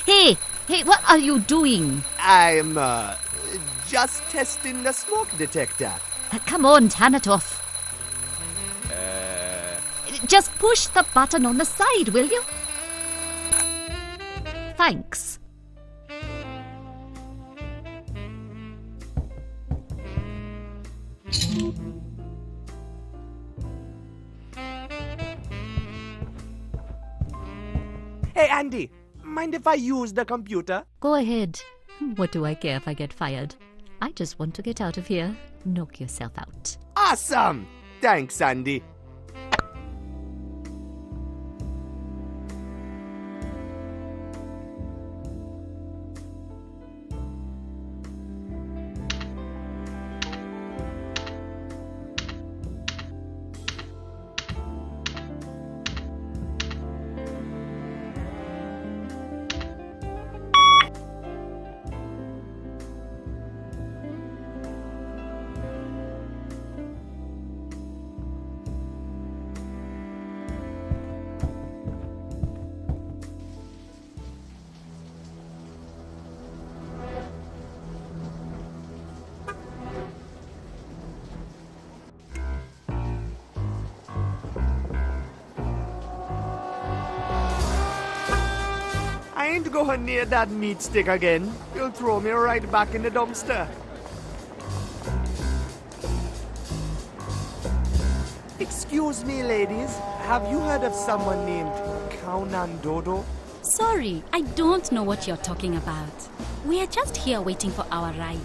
Hey, what are you doing? I'm, just testing the smoke detector. Come on, Tanatoff. Just push the button on the side, will you? Thanks. Hey, Andy, mind if I use the computer? Go ahead. What do I care if I get fired? I just want to get out of here. Knock yourself out. Awesome! Thanks, Andy. I ain't going near that meat stick again. You'll throw me right back in the dumpster. Excuse me, ladies. Have you heard of someone named Kaunan Dodo? Sorry, I don't know what you're talking about. We are just here waiting for our ride.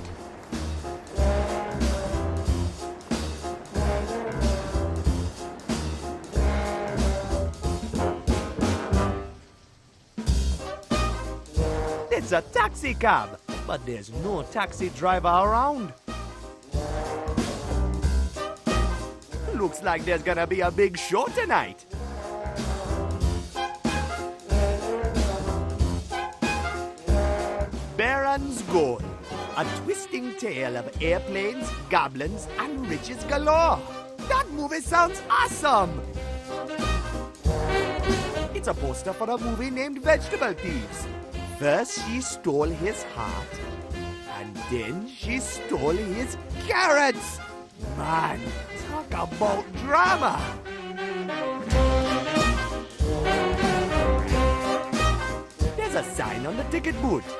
It's a taxi cab, but there's no taxi driver around. Looks like there's gonna be a big show tonight. Baron's Gold, a twisting tale of airplanes, goblins, and riches galore. That movie sounds awesome! It's a poster for a movie named Vegetable Thieves. First she stole his heart, and then she stole his carrots. Man, talk about drama! There's a sign on the ticket booth.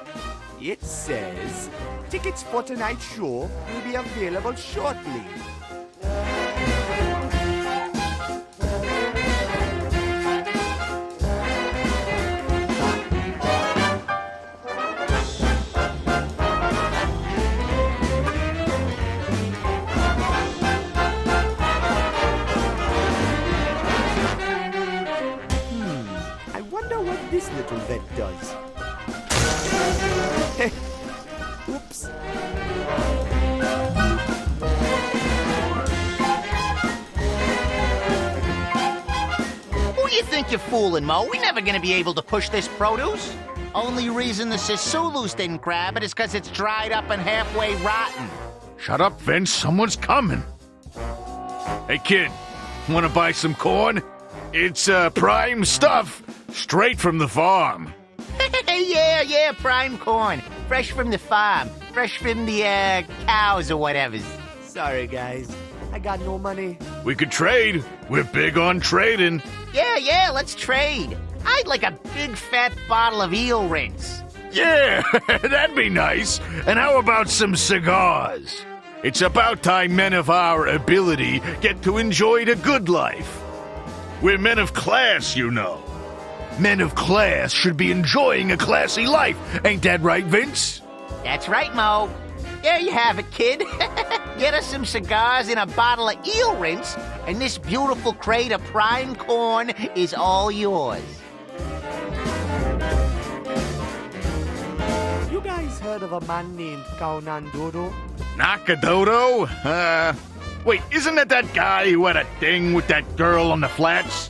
It says, tickets for tonight's show will be available shortly. This little vet does. Oops. Who you think you're fooling, Mo? We're never gonna be able to push this produce. Only reason the Sisulus didn't grab it is because it's dried up and halfway rotten. Shut up, Vince. Someone's coming. Hey, kid. Want to buy some corn? It's, prime stuff. Straight from the farm. Yeah, prime corn. Fresh from the farm. Fresh from the, cows or whatever. Sorry, guys. I got no money. We could trade. We're big on trading. Yeah, let's trade. I'd like a big fat bottle of eel rinse. Yeah, that'd be nice. And how about some cigars? It's about time men of our ability get to enjoy the good life. We're men of class, you know. Men of class should be enjoying a classy life. Ain't that right, Vince? That's right, Mo. There you have it, kid. Get us some cigars and a bottle of eel rinse, and this beautiful crate of prime corn is all yours. You guys heard of a man named Kaunan Dodo? Nakadodo? Wait, isn't that guy who had a thing with that girl on the flats?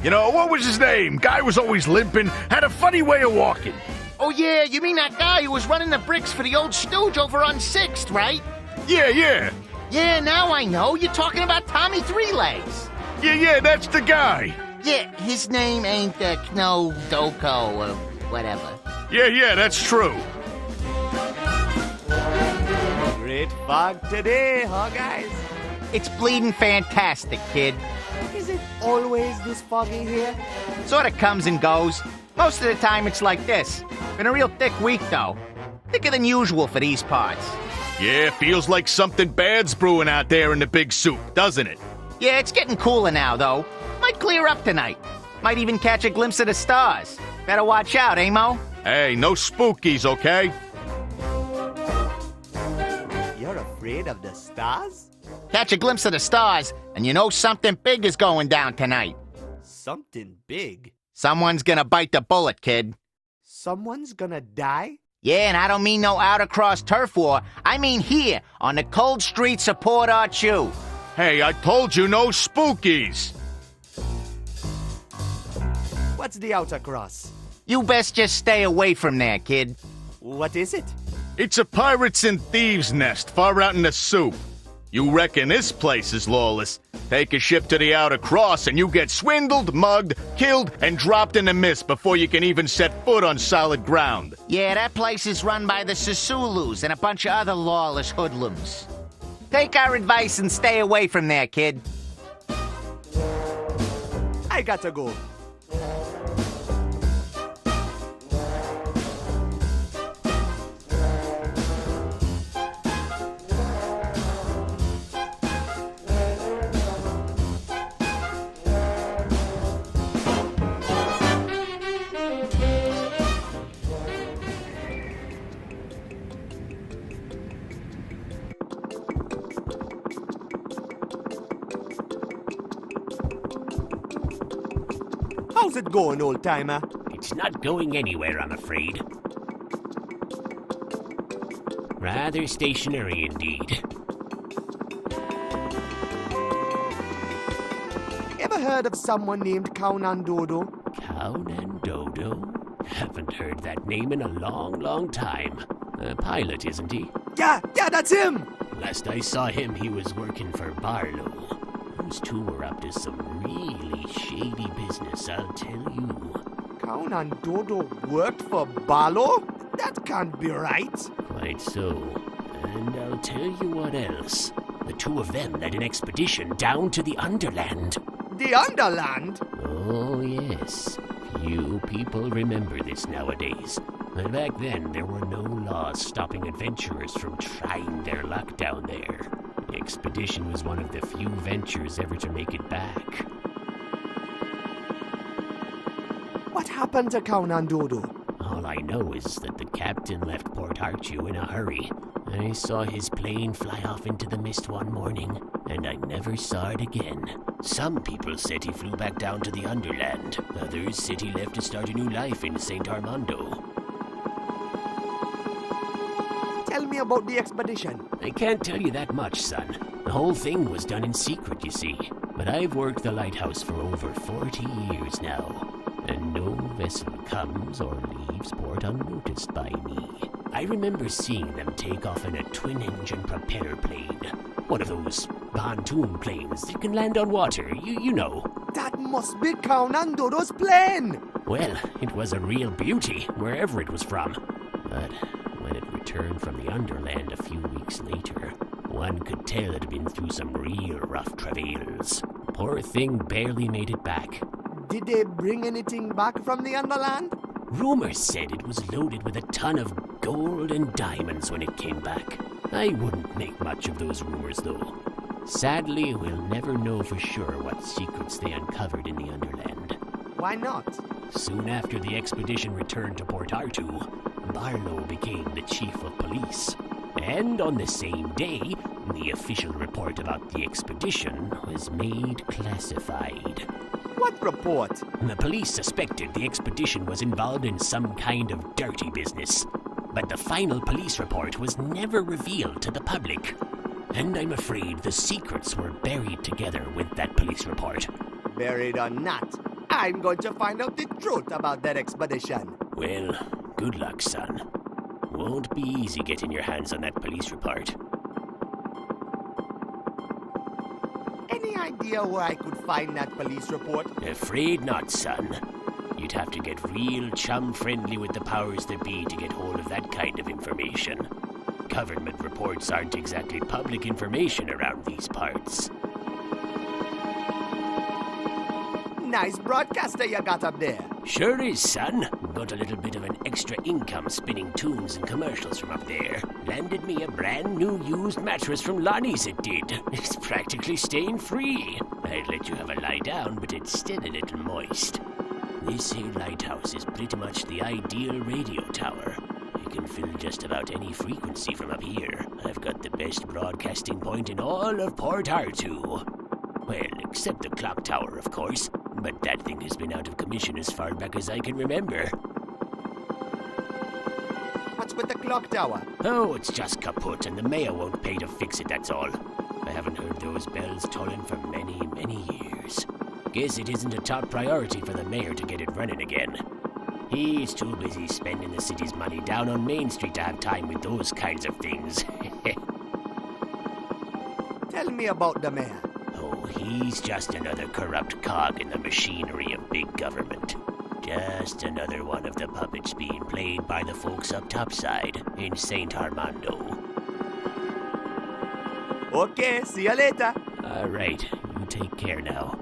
You know, what was his name? Guy was always limping, had a funny way of walking. Oh, yeah, you mean that guy who was running the bricks for the old stooge over on 6th, right? Yeah. Yeah, now I know. You're talking about Tommy Three Legs. Yeah, that's the guy. Yeah, his name ain't Kno Doko or whatever. Yeah, that's true. Great fog today, huh, guys? It's bleeding fantastic, kid. Is it always this foggy here? Sort of comes and goes. Most of the time it's like this. Been a real thick week, though. Thicker than usual for these parts. Yeah, feels like something bad's brewing out there in the big soup, doesn't it? Yeah, it's getting cooler now, though. Might clear up tonight. Might even catch a glimpse of the stars. Better watch out, eh, Mo? Hey, no spookies, okay? You're afraid of the stars? Catch a glimpse of the stars, and you know something big is going down tonight. Something big. Someone's gonna bite the bullet, kid. Someone's gonna die? Yeah, and I don't mean no out-across turf war. I mean here, on the cold streets of Port Arthur. Hey, I told you no spookies. What's the outer cross? You best just stay away from there, kid. What is it? It's a pirates and thieves nest far out in the soup. You reckon this place is lawless? Take a ship to the outer cross and you get swindled, mugged, killed, and dropped in the mist before you can even set foot on solid ground. Yeah, that place is run by the Sisulus and a bunch of other lawless hoodlums. Take our advice and stay away from there, kid. I gotta go. How's it going, old-timer? It's not going anywhere, I'm afraid. Rather stationary indeed. Ever heard of someone named Kaunan Dodo? Kaunan Dodo? Haven't heard that name in a long time. A pilot, isn't he? Yeah, that's him! Last I saw him, he was working for Barlow. Those two were up to some really shady business, I'll tell you. Kaunan Dodo worked for Barlow? That can't be right. Quite so. And I'll tell you what else. The two of them led an expedition down to the Underland. The Underland? Oh, yes. Few people remember this nowadays. But back then, there were no laws stopping adventurers from trying their luck down there. The expedition was one of the few ventures ever to make it back. What happened to Kaunan Dodo? All I know is that the captain left Port Arthur in a hurry. I saw his plane fly off into the mist one morning, and I never saw it again. Some people said he flew back down to the Underland. Others said he left to start a new life in St. Armando. Tell me about the expedition. I can't tell you that much, son. The whole thing was done in secret, you see. But I've worked the lighthouse for over 40 years now, and no vessel comes or leaves port unnoticed by me. I remember seeing them take off in a twin-engine propeller plane. One of those pontoon planes that can land on water, you know. That must be Kaunan Dodo's plane! Well, it was a real beauty, wherever it was from. But when it returned from the Underland a few weeks later, one could tell it had been through some real rough travails. Poor thing barely made it back. Did they bring anything back from the Underland? Rumors said it was loaded with a ton of gold and diamonds when it came back. I wouldn't make much of those rumors, though. Sadly, we'll never know for sure what secrets they uncovered in the Underland. Why not? Soon after the expedition returned to Port Arthur, Barlow became the chief of police. And on the same day, the official report about the expedition was made classified. What report? The police suspected the expedition was involved in some kind of dirty business. But the final police report was never revealed to the public. And I'm afraid the secrets were buried together with that police report. Buried or not, I'm going to find out the truth about that expedition. Well, good luck, son. Won't be easy getting your hands on that police report. Any idea where I could find that police report? Afraid not, son. You'd have to get real chum-friendly with the powers that be to get hold of that kind of information. Government reports aren't exactly public information around these parts. Nice broadcaster you got up there. Sure is, son. Got a little bit of an extra income spinning tunes and commercials from up there. Landed me a brand new used mattress from Lonnie's, it did. It's practically stain-free. I'd let you have a lie down, but it's still a little moist. This here lighthouse is pretty much the ideal radio tower. You can fill just about any frequency from up here. I've got the best broadcasting point in all of Port Artoo. Well, except the clock tower, of course. But that thing has been out of commission as far back as I can remember. What's with the clock tower? Oh, it's just kaput, and the mayor won't pay to fix it, that's all. I haven't heard those bells tolling for many, many years. Guess it isn't a top priority for the mayor to get it running again. He's too busy spending the city's money down on Main Street to have time with those kinds of things. Tell me about the mayor. Oh, he's just another corrupt cog in the machinery of big government. Just another one of the puppets being played by the folks up topside in St. Armando. Okay, see you later. All right, you take care now.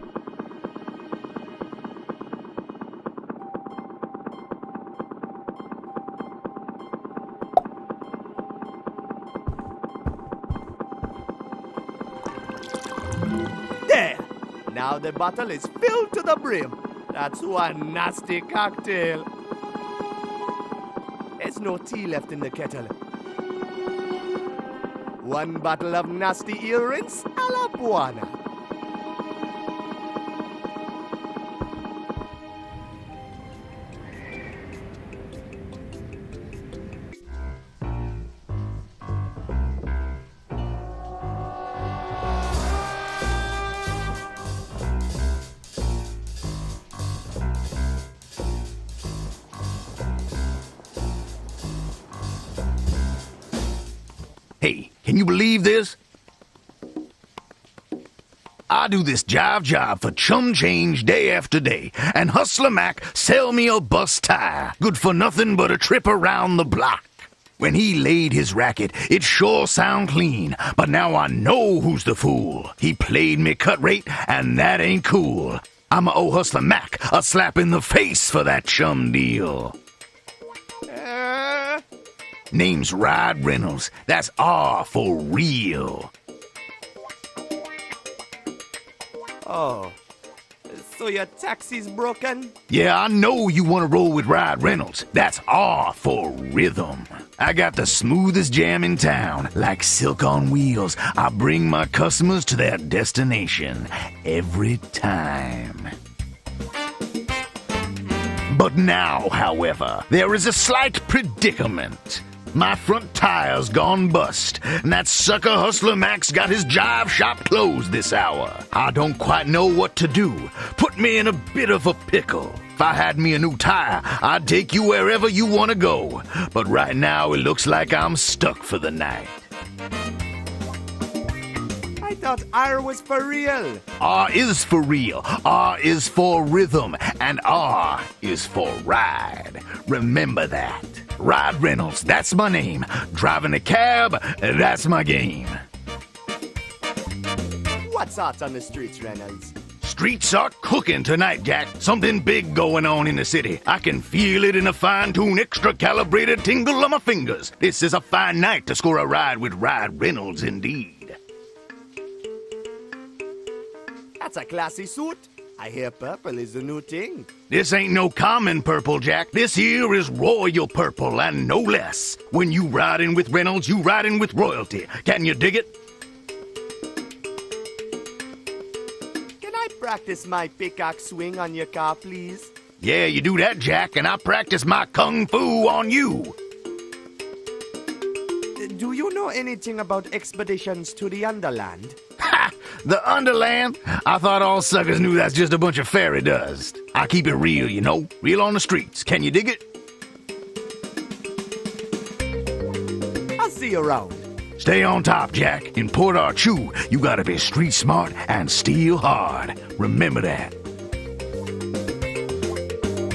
There! Now the bottle is filled to the brim. That's one nasty cocktail. There's no tea left in the kettle. One bottle of nasty eel rinse a la Buana. Hey, can you believe this? I do this jive job for chum change day after day, and Hustler Mac sell me a bus tire, good for nothing but a trip around the block. When he laid his racket, it sure sound clean, but now I know who's the fool. He played me cut rate, and that ain't cool. I'ma owe Hustler Mac a slap in the face for that chum deal. Name's Rod Reynolds. That's R for real. Oh, so your taxi's broken? Yeah, I know you want to roll with Rod Reynolds. That's R for rhythm. I got the smoothest jam in town. Like silk on wheels, I bring my customers to their destination every time. But now, however, there is a slight predicament. My front tire's gone bust, and that sucker Hustler Mac's got his jive shop closed this hour. I don't quite know what to do. Put me in a bit of a pickle. If I had me a new tire, I'd take you wherever you want to go. But right now, it looks like I'm stuck for the night. I thought R was for real. R is for real. R is for rhythm. And R is for ride. Remember that. Rod Reynolds, that's my name. Driving a cab, that's my game. What's hot on the streets, Reynolds? Streets are cooking tonight, Jack. Something big going on in the city. I can feel it in a fine-tuned, extra-calibrated tingle of my fingers. This is a fine night to score a ride with Rod Reynolds, indeed. That's a classy suit. I hear purple is the new thing. This ain't no common purple, Jack. This here is royal purple, and no less. When you riding with Reynolds, you riding with royalty. Can you dig it? Can I practice my pickaxe swing on your car, please? Yeah, you do that, Jack, and I practice my kung fu on you. Do you know anything about expeditions to the Underland? Ha! The Underland? I thought all suckers knew that's just a bunch of fairy dust. I keep it real, you know, real on the streets. Can you dig it? I'll see you around. Stay on top, Jack. In Port Archu, you gotta be street smart and steel hard. Remember that.